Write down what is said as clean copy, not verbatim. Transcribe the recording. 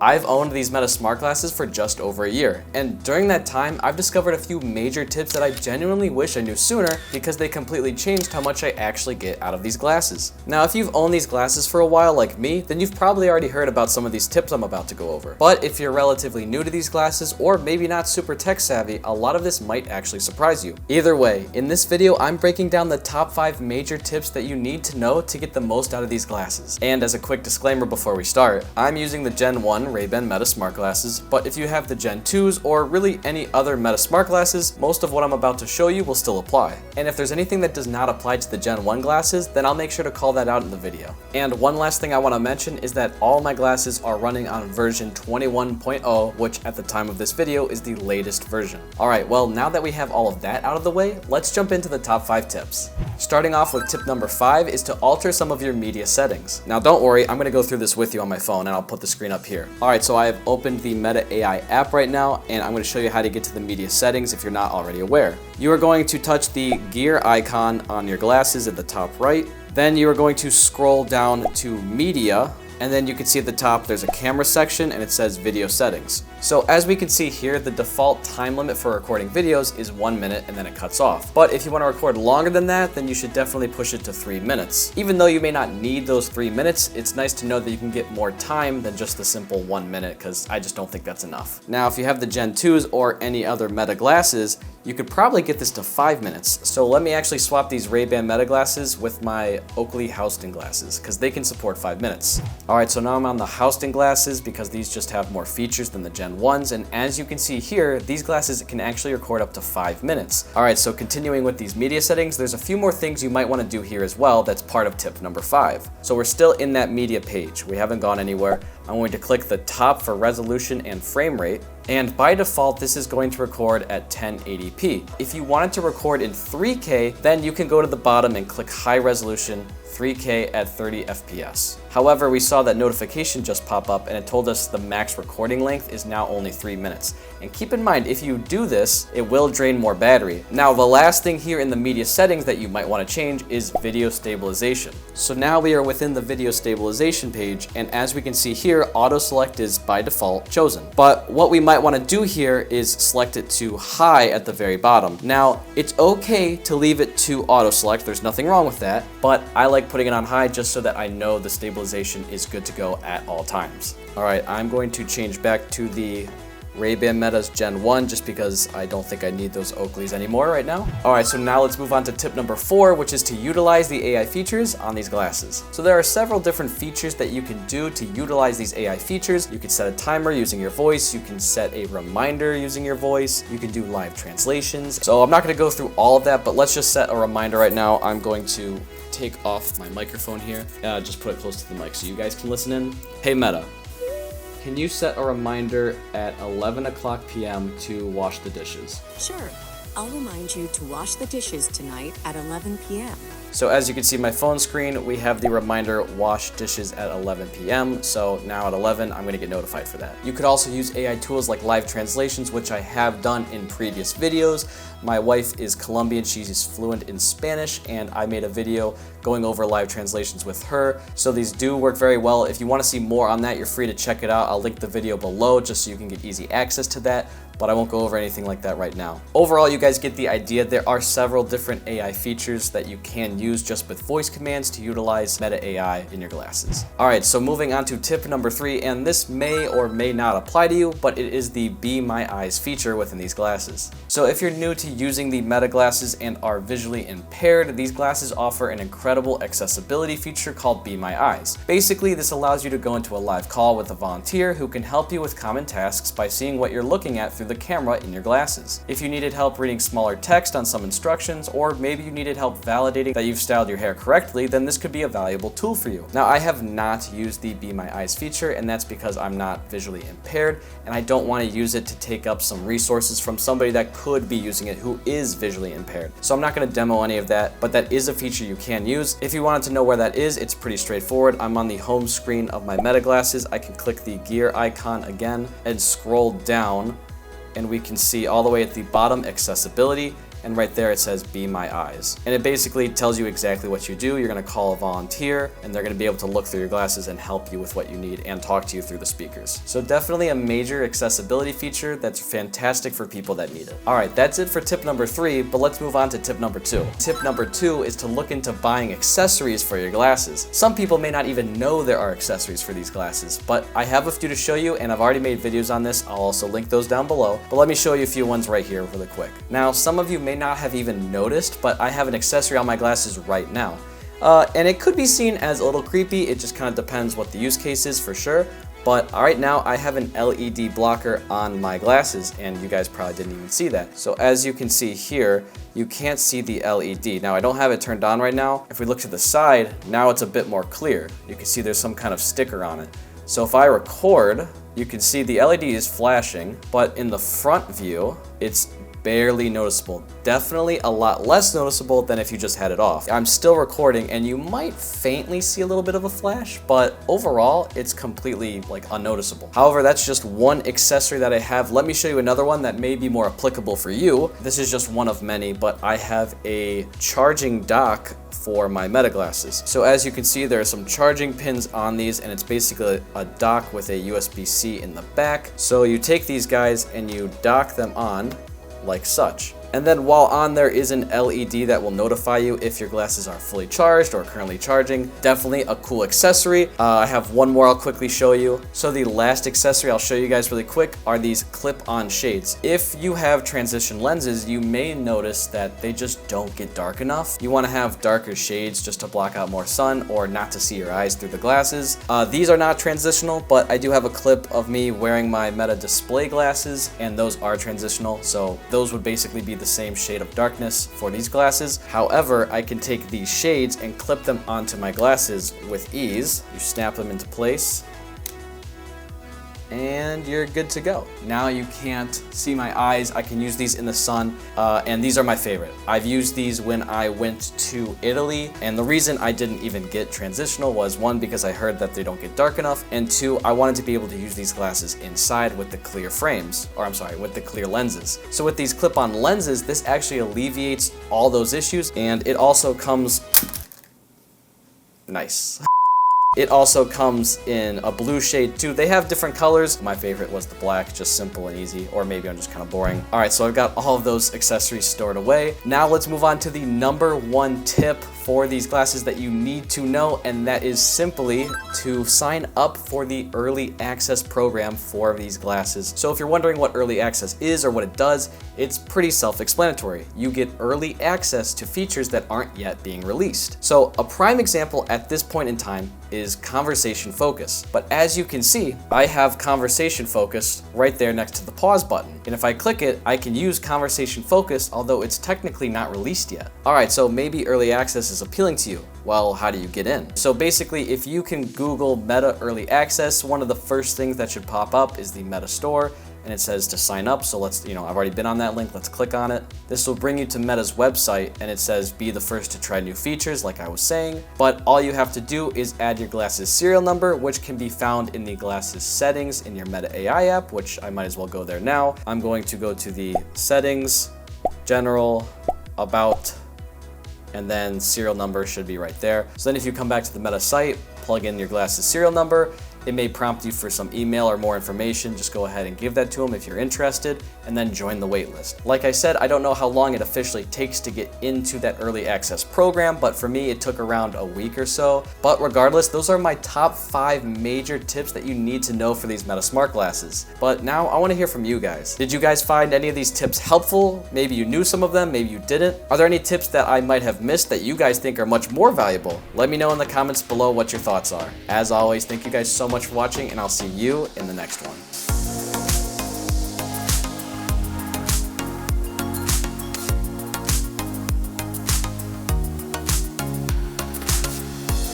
I've owned these Meta smart glasses for just over a year, and during that time, I've discovered a few major tips that I genuinely wish I knew sooner because they completely changed how much I actually get out of these glasses. Now, if you've owned these glasses for a while like me, then you've probably already heard about some of these tips I'm about to go over. But if you're relatively new to these glasses, or maybe not super tech savvy, a lot of this might actually surprise you. Either way, in this video, I'm breaking down the top 5 major tips that you need to know to get the most out of these glasses. And as a quick disclaimer before we start, I'm using the Gen 1 Ray-Ban Meta smart glasses, but if you have the Gen 2s or really any other Meta smart glasses, most of what I'm about to show you will still apply. And if there's anything that does not apply to the Gen 1 glasses, then I'll make sure to call that out in the video. And one last thing I want to mention is that all my glasses are running on version 21.0, which at the time of this video is the latest version. Alright, well now that we have all of that out of the way, let's jump into the top 5 tips. Starting off with tip number 5 is to alter some of your media settings. Now don't worry, I'm going to go through this with you on my phone and I'll put the screen up here. Alright, so I have opened the Meta AI app right now and I'm going to show you how to get to the media settings if you're not already aware. You are going to touch the gear icon on your glasses at the top right. Then you are going to scroll down to media, and then you can see at the top there's a camera section and it says video settings. So as we can see here, the default time limit for recording videos is 1 minute and then it cuts off. But if you want to record longer than that, then you should definitely push it to 3 minutes. Even though you may not need those 3 minutes, it's nice to know that you can get more time than just the simple 1 minute, because I just don't think that's enough. Now, if you have the Gen 2s or any other Meta glasses, you could probably get this to 5 minutes. So let me actually swap these Ray-Ban Meta glasses with my Oakley Houston glasses, because they can support 5 minutes. Alright, so now I'm on the Houston glasses because these just have more features than the Gen 1s, and as you can see here, these glasses can actually record up to 5 minutes. Alright, so continuing with these media settings, there's a few more things you might want to do here as well that's part of tip number 5. So we're still in that media page. We haven't gone anywhere. I'm going to click the top for resolution and frame rate. And by default, this is going to record at 1080p. If you wanted to record in 3K, then you can go to the bottom and click high resolution 3K at 30 FPS. However, we saw that notification just pop up and it told us the max recording length is now only 3 minutes. And keep in mind, if you do this, it will drain more battery. Now, the last thing here in the media settings that you might want to change is video stabilization. So now we are within the video stabilization page, and as we can see here, auto select is by default chosen. But what we might want to do here is select it to high at the very bottom. Now, it's okay to leave it to auto select, there's nothing wrong with that, but I like putting it on high just so that I know the stabilization is good to go at all times. Alright, I'm going to change back to the Ray-Ban Meta's Gen 1 just because I don't think I need those Oakleys anymore right now. Alright, so now let's move on to tip number 4, which is to utilize the AI features on these glasses. So there are several different features that you can do to utilize these AI features. You can set a timer using your voice, you can set a reminder using your voice, you can do live translations. So I'm not going to go through all of that, but let's just set a reminder right now. I'm going to take off my microphone here, just put it close to the mic so you guys can listen in. Hey Meta, can you set a reminder at 11 o'clock p.m. to wash the dishes? Sure. I'll remind you to wash the dishes tonight at 11 p.m. So as you can see my phone screen, we have the reminder wash dishes at 11 p.m. So now at 11, I'm going to get notified for that. You could also use AI tools like live translations, which I have done in previous videos. My wife is Colombian, she's fluent in Spanish, and I made a video going over live translations with her. So these do work very well. If you want to see more on that, you're free to check it out. I'll link the video below just so you can get easy access to that, but I won't go over anything like that right now. Overall, you guys get the idea. There are several different AI features that you can use just with voice commands to utilize Meta AI in your glasses. Alright, so moving on to tip number 3, and this may or may not apply to you, but it is the Be My Eyes feature within these glasses. So if you're new to using the Meta glasses and are visually impaired, these glasses offer an incredible accessibility feature called Be My Eyes. Basically, this allows you to go into a live call with a volunteer who can help you with common tasks by seeing what you're looking at through the camera in your glasses. If you needed help reading smaller text on some instructions, or maybe you needed help validating that you've styled your hair correctly, then this could be a valuable tool for you. Now, I have not used the Be My Eyes feature, and that's because I'm not visually impaired, and I don't want to use it to take up some resources from somebody that could be using it who is visually impaired. So I'm not going to demo any of that, but that is a feature you can use. If you wanted to know where that is, it's pretty straightforward. I'm on the home screen of my Meta glasses. I can click the gear icon again and scroll down, and we can see all the way at the bottom accessibility. and right there it says Be My Eyes. And it basically tells you exactly what you do. You're gonna call a volunteer, and they're gonna be able to look through your glasses and help you with what you need and talk to you through the speakers. So definitely a major accessibility feature that's fantastic for people that need it. All right, that's it for tip number 3, but let's move on to tip number 2. Tip number 2 is to look into buying accessories for your glasses. Some people may not even know there are accessories for these glasses, but I have a few to show you, and I've already made videos on this. I'll also link those down below, but let me show you a few ones right here really quick. Now, some of you may not have even noticed, but I have an accessory on my glasses right now. And it could be seen as a little creepy. It just kind of depends what the use case is for sure. But right now I have an LED blocker on my glasses, and you guys probably didn't even see that. So as you can see here, you can't see the LED. Now I don't have it turned on right now. If we look to the side, now it's a bit more clear. You can see there's some kind of sticker on it. So if I record, you can see the LED is flashing, but in the front view, it's barely noticeable. Definitely a lot less noticeable than if you just had it off. I'm still recording, and you might faintly see a little bit of a flash, but overall it's completely like unnoticeable. However, that's just one accessory that I have. Let me show you another one that may be more applicable for you. This is just one of many, but I have a charging dock for my Meta glasses. So as you can see, there are some charging pins on these, and it's basically a dock with a USB-C in the back. So you take these guys and you dock them on like such. And then while on there is an LED that will notify you if your glasses are fully charged or currently charging. Definitely a cool accessory. I have one more I'll quickly show you. So the last accessory I'll show you guys really quick are these clip-on shades. If you have transition lenses, you may notice that they just don't get dark enough. You want to have darker shades just to block out more sun or not to see your eyes through the glasses. These are not transitional, but I do have a clip of me wearing my Meta display glasses, and those are transitional. So those would basically be the same shade of darkness for these glasses. However, I can take these shades and clip them onto my glasses with ease. You snap them into place, and you're good to go. Now you can't see my eyes. I can use these in the sun, and these are my favorite. I've used these when I went to Italy, and the reason I didn't even get transitional was 1, because I heard that they don't get dark enough, and 2, I wanted to be able to use these glasses inside with the clear frames, or I'm sorry, with the clear lenses. So with these clip-on lenses, this actually alleviates all those issues, and it also comes nice. It also comes in a blue shade too. They have different colors. My favorite was the black, just simple and easy, or maybe I'm just kind of boring. All right, so I've got all of those accessories stored away. Now let's move on to the number 1 tip for these glasses that you need to know, and that is simply to sign up for the early access program for these glasses. So if you're wondering what early access is or what it does, it's pretty self-explanatory. You get early access to features that aren't yet being released. So a prime example at this point in time is conversation focus. But as you can see, I have conversation focus right there next to the pause button. And if I click it, I can use conversation focus, although it's technically not released yet. All right, so maybe early access is appealing to you. Well, how do you get in? So basically, if you can Google Meta Early Access, one of the first things that should pop up is the Meta Store, and it says to sign up. So let's, I've already been on that link. Let's click on it. This will bring you to Meta's website, and it says be the first to try new features, like I was saying. But all you have to do is add your glasses serial number, which can be found in the glasses settings in your Meta AI app, which I might as well go there now. I'm going to go to the settings, general, about, and then serial number should be right there. So then if you come back to the Meta site, plug in your glasses serial number, it may prompt you for some email or more information. Just go ahead and give that to them if you're interested, and then join the waitlist. Like I said, I don't know how long it officially takes to get into that early access program, but for me, it took around a week or so. But regardless, those are my top 5 major tips that you need to know for these Meta smart glasses. But now I want to hear from you guys. Did you guys find any of these tips helpful? Maybe you knew some of them, maybe you didn't. Are there any tips that I might have missed that you guys think are much more valuable? Let me know in the comments below what your thoughts are. As always, thank you guys so much for watching, and I'll see you in the next one.